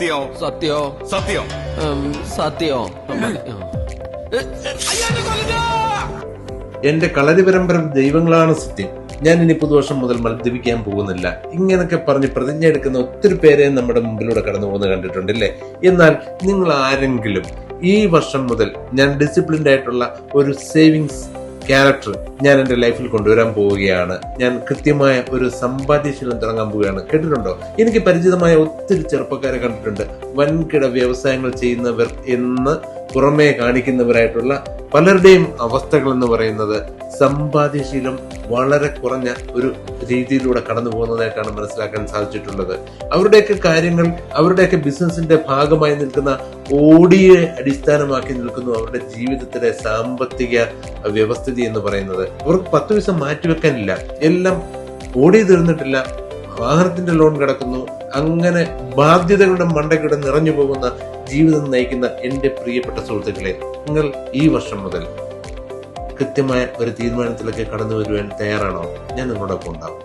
സത്യോ സത്യോ സത്യോ എന്റെ കളരി പരമ്പര ദൈവങ്ങളാണ് സത്യം. ഞാൻ ഇനി പുതുവർഷം മുതൽ മദ്യപിക്കാൻ പോകുന്നില്ല. ഇങ്ങനൊക്കെ പറഞ്ഞ് പ്രതിജ്ഞ എടുക്കുന്ന ഒത്തിരി പേരെ നമ്മുടെ മുമ്പിലൂടെ കടന്നു പോകുന്നത് കണ്ടിട്ടുണ്ടല്ലേ. എന്നാൽ നിങ്ങൾ ആരെങ്കിലും ഈ വർഷം മുതൽ ഞാൻ ഡിസിപ്ലിൻഡ് ആയിട്ടുള്ള ഒരു സേവിങ്സ് ക്യാരക്ടർ ഞാൻ എന്റെ ലൈഫിൽ കൊണ്ടുവരാൻ പോവുകയാണ്, ഞാൻ കൃത്യമായ ഒരു സമ്പാദ്യശീലം തുടങ്ങാൻ പോവുകയാണ്, കേട്ടിട്ടുണ്ടോ? എനിക്ക് പരിചിതമായ ഒത്തിരി ചെറുപ്പക്കാരെ കണ്ടിട്ടുണ്ട്. വൻകിട വ്യവസായങ്ങൾ ചെയ്യുന്നവർ എന്ന് പുറമേ കാണിക്കുന്നവരായിട്ടുള്ള പലരുടെയും അവസ്ഥകൾ എന്ന് പറയുന്നത് സമ്പാദ്യശീലം വളരെ കുറഞ്ഞ ഒരു രീതിയിലൂടെ കടന്നു പോകുന്നതായിട്ടാണ് മനസ്സിലാക്കാൻ സാധിച്ചിട്ടുള്ളത്. അവരുടെയൊക്കെ കാര്യങ്ങൾ, അവരുടെയൊക്കെ ബിസിനസിന്റെ ഭാഗമായി നിൽക്കുന്ന ഓഡിയെ അടിസ്ഥാനമാക്കി നിൽക്കുന്നു അവരുടെ ജീവിതത്തിലെ സാമ്പത്തിക വ്യവസ്ഥിതി എന്ന് പറയുന്നത്. അവർക്ക് 10 പൈസ മാറ്റിവെക്കാനില്ല, എല്ലാം ഓടി തീർന്നിട്ടില്ല, വാഹനത്തിന്റെ ലോൺ കിടക്കുന്നു, അങ്ങനെ ബാധ്യതകളുടെ മണ്ടയ്ക്കൂടെ നിറഞ്ഞു പോകുന്ന ജീവിതം നയിക്കുന്ന എന്റെ പ്രിയപ്പെട്ട സുഹൃത്തുക്കളെ, നിങ്ങൾ ഈ വർഷം മുതൽ കൃത്യമായ ഒരു തീരുമാനത്തിലൊക്കെ കടന്നു വരുവാൻ തയ്യാറാണോ? ഞാൻ നിങ്ങളോടൊപ്പം ഉണ്ടാവും.